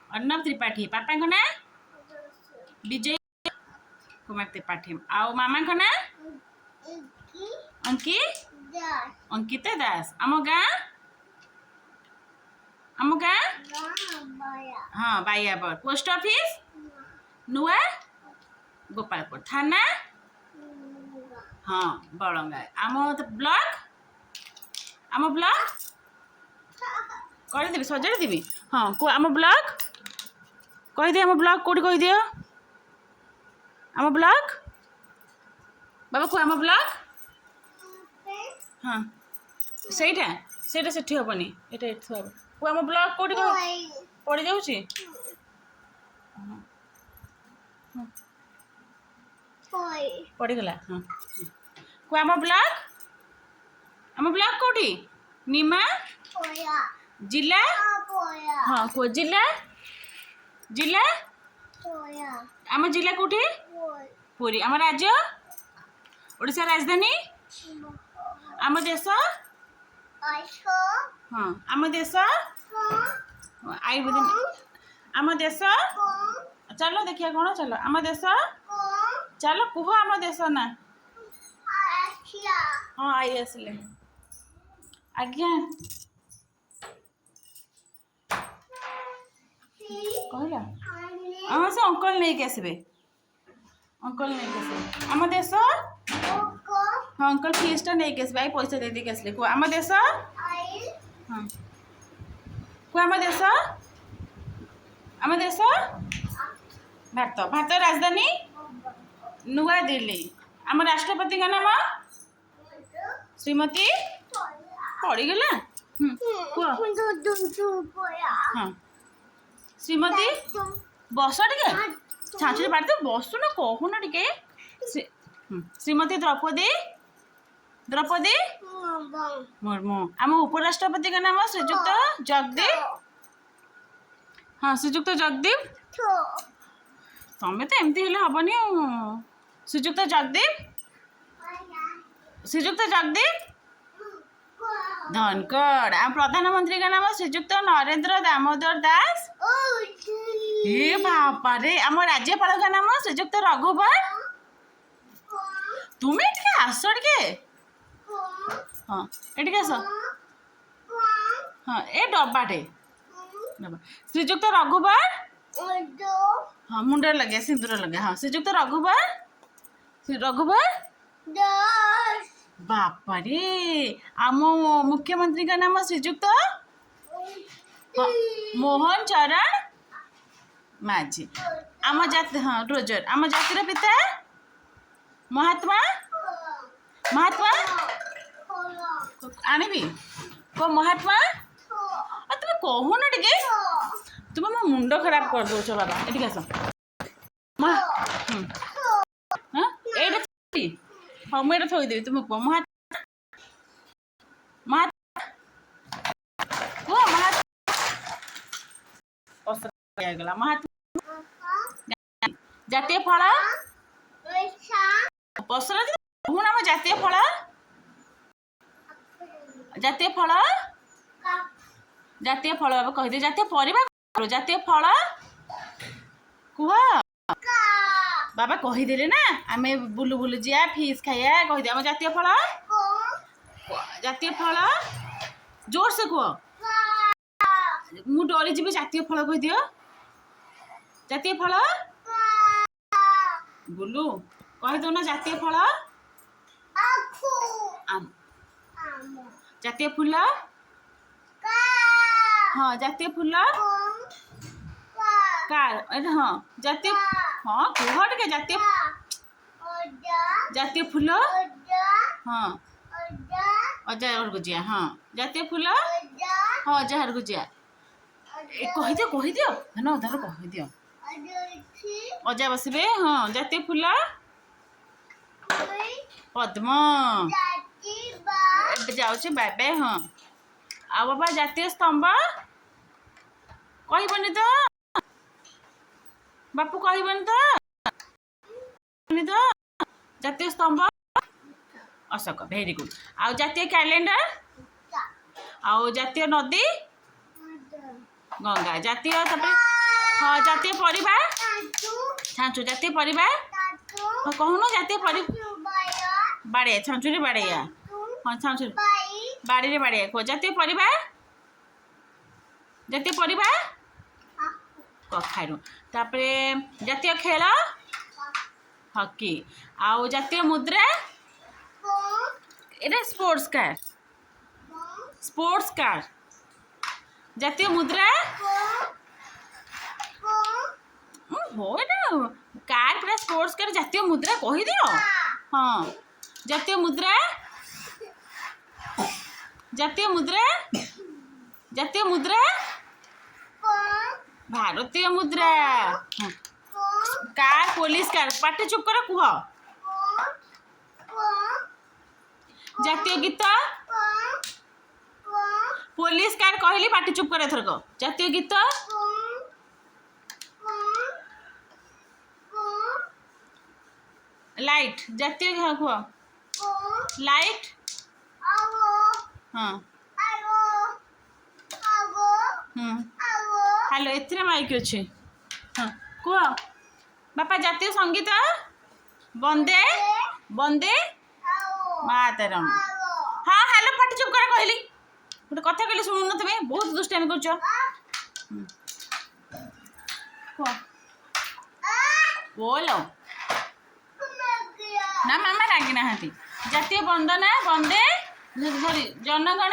अर्णव त्रिपाठी पापा को ना विजय कुमार त्रिपाठी आओ मामा को ना अंकी अंकिता दास आम गाँ हाँ बाइयाबर पोस्ट ऑफिस नुआ गोपालपुर थाना हाँ बड़ंगा आम ब्लॉक करदेवी सजाड़ी देवी हाँ को आम ब्लॉक कहीदि आम ब्लॉक कौटी कहीदि आम ब्लॉक बाबा को आम ब्लॉक हाँ ସେଇଟା ସେଠି ହବନି ଏଟା ଏଠି ହବ को आम ब्लॉक कौटी पड़ जाऊँ पड़गला हाँ को आम ब्लॉक कौटी निमा जिला हाँ को जिला आम जिला कौटी पुरी आम राज्य ओडिशा राजधानी आम देश हाँ आम देश आई आम देश चलो देखिए कौन चलो आम देश चलो कुह आम देश ना हाँ आई आसिले आज्ञा कहला हाँ से अंकल नहीं आसबे आम देश हाँ अंकल फीसटा नहीं आसबे आई पैसा दे देके आसले को आम देश हाँ को आम देश भारत राजधानी नुआ दिल्ली आम राष्ट्रपति का नाम श्रीमती पड़गला हाँ श्रीमती बस टे छाछी पाठ बस ना कहूना टे श्रीमती द्रौपदी मुर्मू आम उपराष्ट्रपति का नाम श्रीजुक्त जगदीप हाँ श्रीजुक्त जगदीप तमें तो एमती हेल्ले हेनी श्रीजुक्त जगदीप धनखड़ आम प्रधानमंत्री का नाम श्रीजुक्त नरेंद्र दामोदर दास हे बापा रे आम राज्यपाल का नाम श्रीजुक्त रघुवर तुम्हें टे आस टे हाँ ये आस हाँ ए डब्बाटे श्रीजुक्त रघुवर हाँ मुंडे लगे सिंदूर लगे हाँ श्रीजुक्त रघुवर बापा रे आम मुख्यमंत्री का नाम श्रीजुक्त मोहन चरण माझी आम जाति हाँ रोजर आम जातिर पिता महात्मा आनिबी को महात्मा तुम कहून टे तुम मो मुंड खराब कर दौच बाबा ये आस हाँ मुझे थोदेवी तुम कह महात्मा जातीय फल पसरा कहून आम जातीय फल बाबा कहीदे जातीय परिवा जातीय फल कह बाबा कहीदे ना आम बुलु बुलु जा फिश खाया कहीदे आम जातीय फल जोर से कह मु डरी जी जातीय फल कहीदि जातीय फल बुलु कहीदो ना जातीय फल जातीय फूल हाँ जातीय फूल कार हाँ जातीय हाँ कह टे जातीय फूल हाँ अजार गुजिया हाँ जातीय फूल हाँ अजार गुजिया कहीदियो धन अधार कहीदियो अजा बसबे हाँ जातीय फूल पद्म जाऊँ बाय बाय हाँ आ बाबा जातीय स्तंभ कहबनी तो बापू कहबनी तो जातीय स्तंभ अशोक भेरी गुड आ जातीय कैलेंडर आ जातीय नदी गंगा जातीय हाँ जातीय परिबा छांचु जातीय परिबा हाँ कहून जातीय परिबा बाड़े छांचुरी बाड़ेया हाँ छांचुरी बाड़ी रे बाड़े को जातीय परिबा कखारू तापरे जातीय खेल हॉकी आउ जातीय मुद्रा एटा स्पोर्ट्स कार जातीय मुद्रा हो एटा कार पूरा स्पोर्ट्स कार जातीय मुद्रा कहि दियो हाँ जातीय मुद्रा भारतीय मुद्रा कार पुलिस कार पाटे चुप कर कुह जातीय गीत पुलिस कार कहली पाटे चुप कर एथरक जातीय गीत लाइट जातीय कुह लाइट हाँ हेलो एथरे माइक अच्छे हाँ कुह बापा जातीय संगीत बंदे बंदे मातरम हाँ हेलो पाटी चुप कर कहली गोटे कथा कहली शुणु न तुम बहुत दुष्टामी कर बोलो ना मामा रागी ना जातीय वंदना वंदे सॉरी जनगण